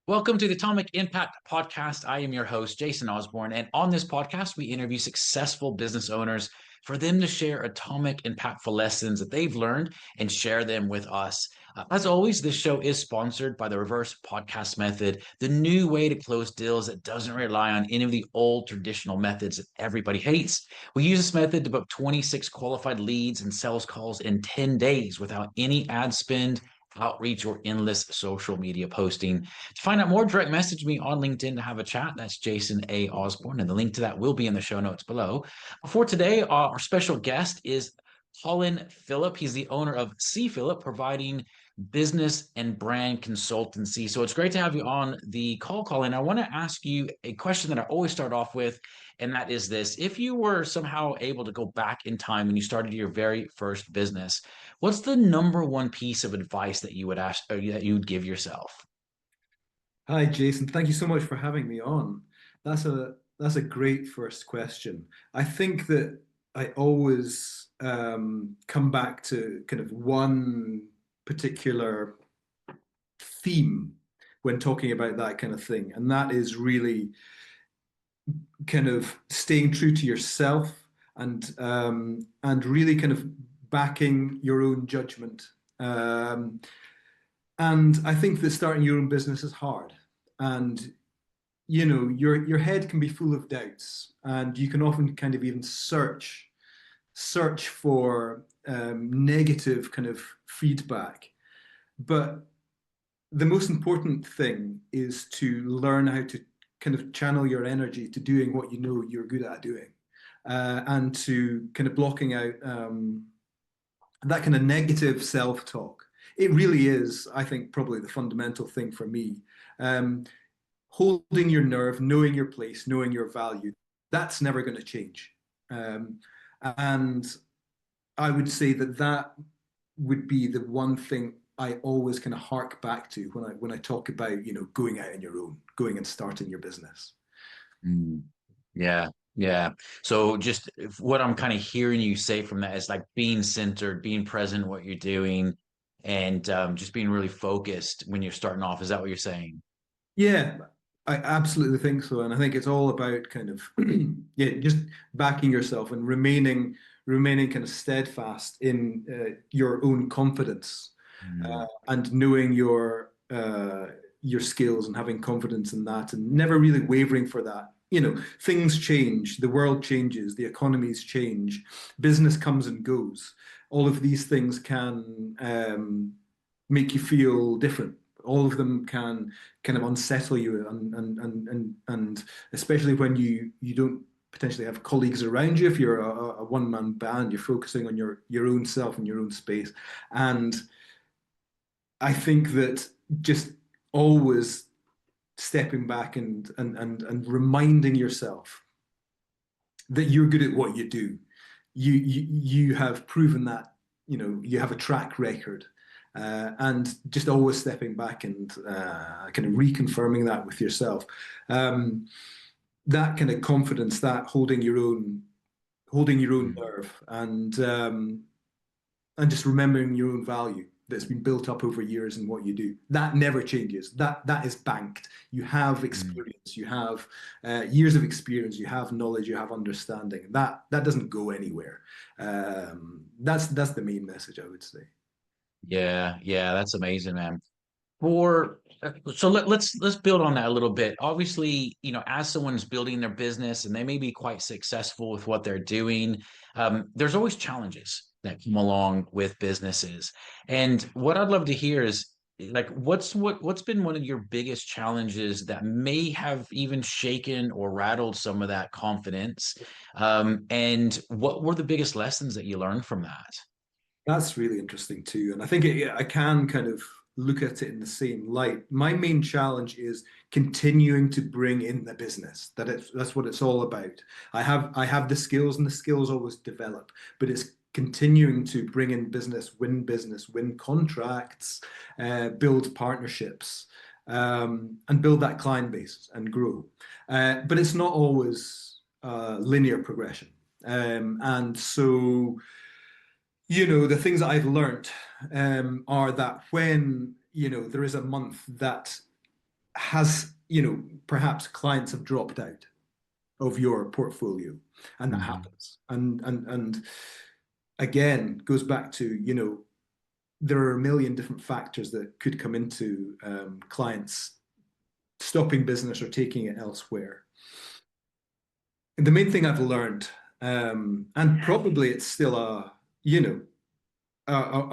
Welcome to the Atomic Impact Podcast. I am your host, Jason Osborn. And on this podcast, we interview successful business owners for them to share atomic, impactful lessons that they've learned and share them with us. As always, this show is sponsored by the reverse podcast method, the new way to close deals that doesn't rely on any of the old traditional methods that everybody hates. We use this method to book 26 qualified leads and sales calls in 10 days without any ad spend, outreach, or endless social media posting. To find out more, direct message me on LinkedIn to have a chat. That's Jason A. Osborn, and the link to that will be in the show notes below. For today, our special guest is Colin Philip. He's the owner of C. Philip, providing business and brand consultancy. So it's great to have you on the call, Colin. I want to ask you a question that I always start off with, and that is this. If you were somehow able to go back in time when you started your very first business, what's the number one piece of advice that you would ask or that you would give yourself? Hi, Jason. Thank you so much for having me on. That's a great first question. I think that I always come back to kind of one particular theme when talking about that kind of thing, and that is really kind of staying true to yourself and really kind of backing your own judgment. And I think that starting your own business is hard. And your head can be full of doubts, and you can often kind of even search for negative kind of feedback. But the most important thing is to learn how to kind of channel your energy to doing what you know you're good at doing, and to kind of blocking out that kind of negative self-talk. It really is, I think, probably the fundamental thing for me. Um, Holding your nerve, knowing your place, knowing your value, that's never going to change. And I would say that that would be the one thing I always kind of hark back to when I talk about, going out on your own, going and starting your business. Mm, yeah, yeah. So just what I'm kind of hearing you say from that is like being centered, being present in what you're doing, and just being really focused when you're starting off. Is that what you're saying? Yeah, I absolutely think so. And I think it's all about kind of yeah, just backing yourself and remaining kind of steadfast in your own confidence, Mm, and knowing your skills and having confidence in that and never really wavering for that. Things change, the world changes, the economies change, business comes and goes. All of these things can make you feel different. All of them can kind of unsettle you, and especially when you don't potentially have colleagues around you. If you're a one-man band, you're focusing on your own self and your own space. And I think that just always stepping back and reminding yourself that you're good at what you do. You have proven that, you have a track record. And just always stepping back and kind of reconfirming that with yourself. That kind of confidence, that holding your own mm, nerve, and just remembering your own value that's been built up over years in what you do. That never changes. That is banked. You have mm. experience. You have years of experience. You have knowledge. You have understanding. That doesn't go anywhere. That's the main message, I would say. Yeah, yeah, that's amazing, man. For so let's build on that a little bit. Obviously, as someone's building their business and they may be quite successful with what they're doing, there's always challenges that come along with businesses. And what I'd love to hear is like what's been one of your biggest challenges that may have even shaken or rattled some of that confidence? And what were the biggest lessons that you learned from that? That's really interesting too. And I think I can kind of look at it in the same light. My main challenge is continuing to bring in the business. That's what it's all about. I have the skills, and the skills always develop, but it's continuing to bring in business, win contracts, build partnerships, and build that client base and grow. But it's not always linear progression. And so the things that I've learned are that when there is a month that has, perhaps clients have dropped out of your portfolio, and that Mm. happens. And again, goes back to, there are a million different factors that could come into clients stopping business or taking it elsewhere. And the main thing I've learned, and probably it's still a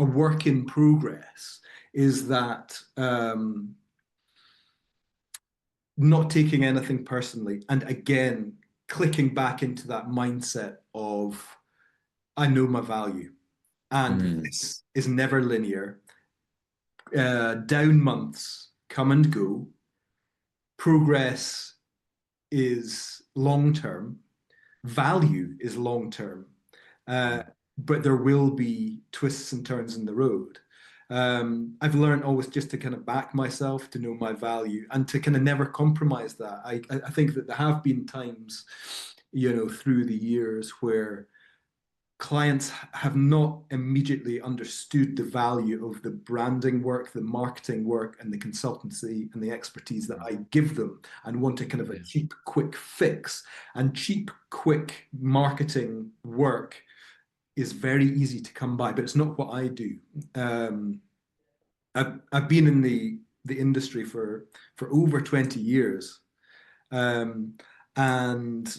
work in progress, is that not taking anything personally, and again, clicking back into that mindset of I know my value, and Mm. this is never linear. Down months come and go. Progress is long term. Value is long term. Uh, but there will be twists and turns in the road. I've learned always just to kind of back myself, to know my value, and to kind of never compromise that. I think that there have been times, through the years where clients have not immediately understood the value of the branding work, the marketing work, and the consultancy and the expertise that I give them, and want a kind of a Yeah. cheap, quick fix. And cheap, quick marketing work is very easy to come by, but it's not what I do. Um, I've been in the industry for over 20 years. Um, and,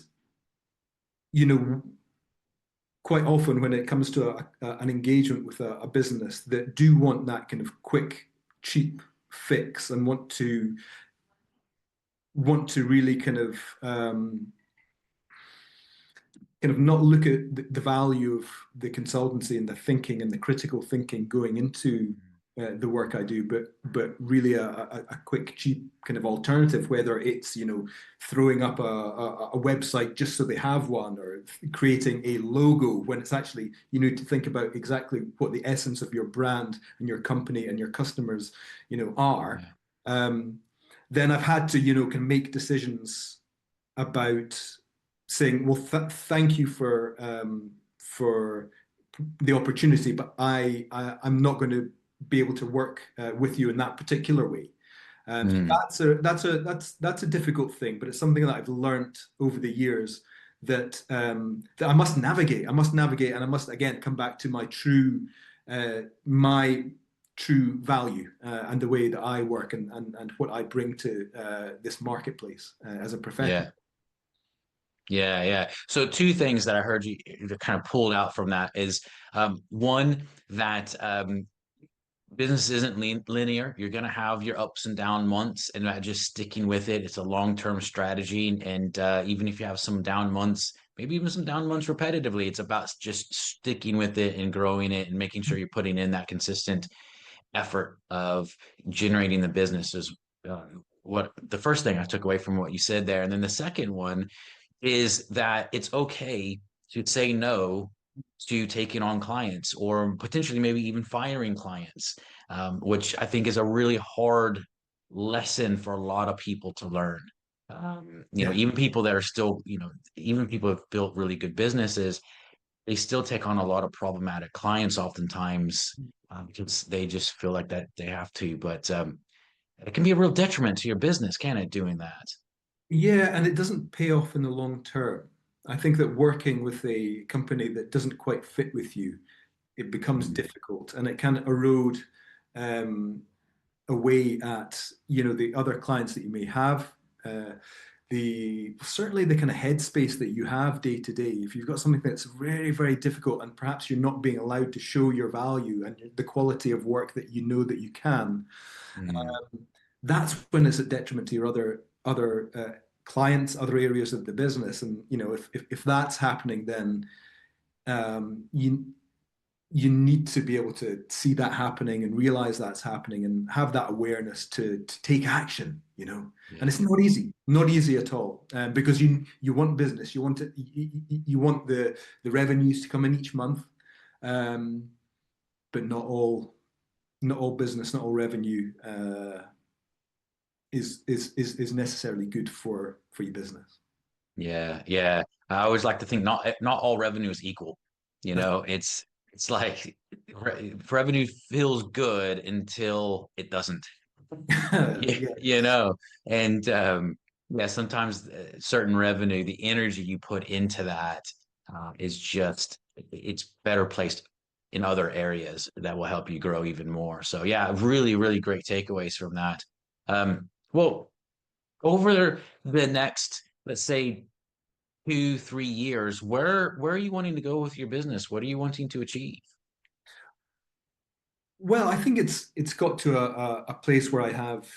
you know, quite often when it comes to an engagement with a business that do want that kind of quick, cheap fix, and want to really kind of not look at the value of the consultancy and the thinking and the critical thinking going into the work I do, but really a quick, cheap kind of alternative, whether it's throwing up a website just so they have one, or creating a logo when it's actually you need to think about exactly what the essence of your brand and your company and your customers are. Yeah. Then I've had to can make decisions about saying, well, thank you for the opportunity, but I'm not going to be able to work with you in that particular way. So Mm. that's a difficult thing, but it's something that I've learned over the years that I must navigate. I must navigate, and I must again come back to my true value and the way that I work, and what I bring to this marketplace as a professional. Yeah. Yeah, yeah. So two things that I heard you that kind of pulled out from that is one that business isn't linear. You're going to have your ups and down months, and not just sticking with it. It's a long-term strategy, and even if you have some down months, maybe even some down months repetitively, it's about just sticking with it and growing it and making sure you're putting in that consistent effort of generating the business is what the first thing I took away from what you said there. And then the second one is that it's okay to say no to taking on clients or potentially maybe even firing clients, which I think is a really hard lesson for a lot of people to learn. Yeah. Even people that are still, even people who have built really good businesses, they still take on a lot of problematic clients oftentimes because they just feel like that they have to. But it can be a real detriment to your business, can it, doing that? Yeah, and it doesn't pay off in the long term. I think that working with a company that doesn't quite fit with you, it becomes Mm. difficult, and it can erode um, away at the other clients that you may have. Uh, the certainly the kind of headspace that you have day to day. If you've got something that's very, very difficult, and perhaps you're not being allowed to show your value and the quality of work that you know that you can, Mm. that's when it's a detriment to your other clients, other areas of the business. And if that's happening, then you need to be able to see that happening and realize that's happening and have that awareness to take action. And it's Yeah. not easy at all, because you want business, you want the revenues to come in each month, um, but not all business, not all revenue is necessarily good for your business. Yeah, yeah. I always like to think not all revenue is equal. That's It's like revenue feels good until it doesn't. Yeah. you know, and yeah, sometimes certain revenue, the energy you put into that is just it's better placed in other areas that will help you grow even more. So yeah, really, really great takeaways from that. Well, over the next, let's say 2, 3 years, where are you wanting to go with your business? What are you wanting to achieve? Well, I think it's got to a place where I have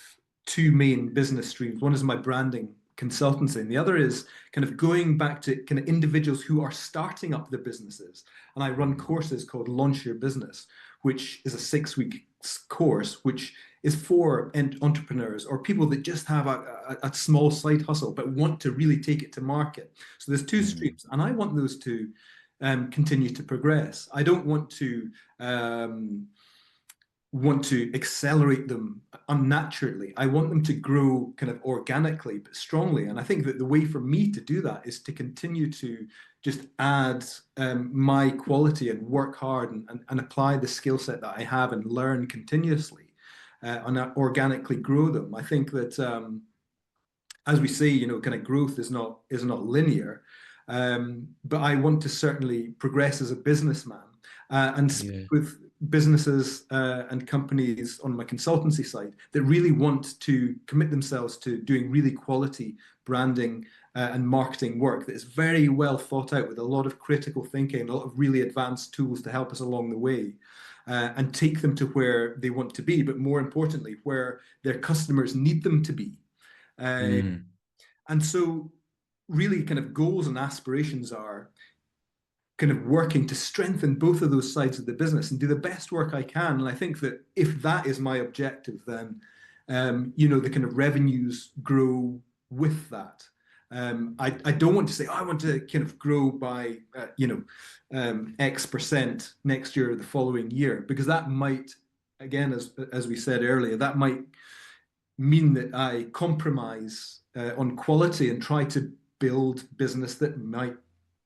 two main business streams. One is my branding consultancy, and the other is kind of going back to kind of individuals who are starting up their businesses. And I run courses called Launch Your Business, which is a 6 week course, which is for entrepreneurs or people that just have a small side hustle but want to really take it to market. So there's two Mm, streams, and I want those to continue to progress. I don't want to accelerate them unnaturally. I want them to grow kind of organically but strongly. And I think that the way for me to do that is to continue to just add my quality and work hard and apply the skill set that I have and learn continuously and organically grow them. I think that as we say, kind of growth is not linear. But I want to certainly progress as a businessman and speak yeah. with businesses and companies on my consultancy side that really want to commit themselves to doing really quality branding and marketing work that is very well thought out with a lot of critical thinking, a lot of really advanced tools to help us along the way. And take them to where they want to be, but more importantly, where their customers need them to be. Uh, Mm, and so, really, kind of goals and aspirations are kind of working to strengthen both of those sides of the business and do the best work I can. And I think that if that is my objective, then the kind of revenues grow with that. I don't want to say, oh, I want to kind of grow by X% next year or the following year, because that might, again, as we said earlier, that might mean that I compromise on quality and try to build business that might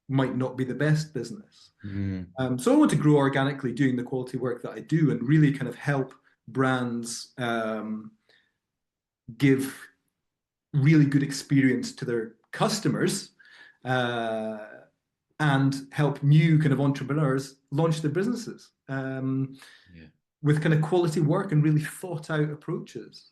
not be the best business. mm, So I want to grow organically doing the quality work that I do and really kind of help brands give really good experience to their customers uh, and help new kind of entrepreneurs launch their businesses yeah. with kind of quality work and really thought out approaches.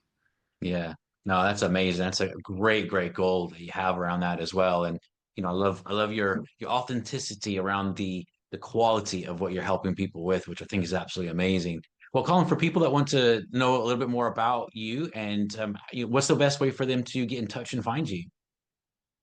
Yeah. No, that's amazing. That's a great, great goal that you have around that as well. And I love your authenticity around the quality of what you're helping people with, which I think is absolutely amazing. Well, Colin, for people that want to know a little bit more about you and what's the best way for them to get in touch and find you?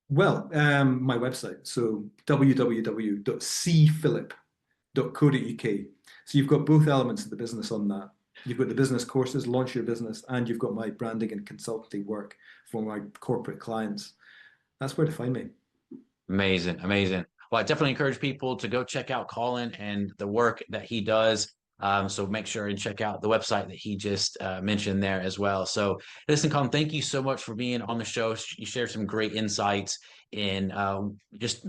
Well, my website, so www.cphilip.co.uk. So you've got both elements of the business on that. You've got the business courses, launch your business, and you've got my branding and consulting work for my corporate clients. That's where to find me. Amazing, amazing. Well, I definitely encourage people to go check out Colin and the work that he does. So make sure and check out the website that he just mentioned there as well. So listen, Colin, thank you so much for being on the show. You shared some great insights in just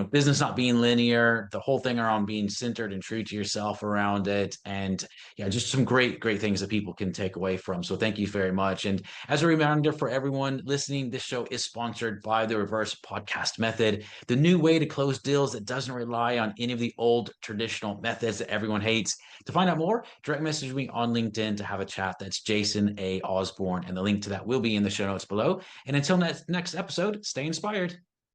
business not being linear, the whole thing around being centered and true to yourself around it, and yeah, just some great, great things that people can take away from. So thank you very much. And as a reminder for everyone listening, this show is sponsored by the Reverse Podcast Method, the new way to close deals that doesn't rely on any of the old traditional methods that everyone hates. To find out more, direct message me on LinkedIn to have a chat. That's Jason A. Osborn, and the link to that will be in the show notes below. And until next episode, stay inspired.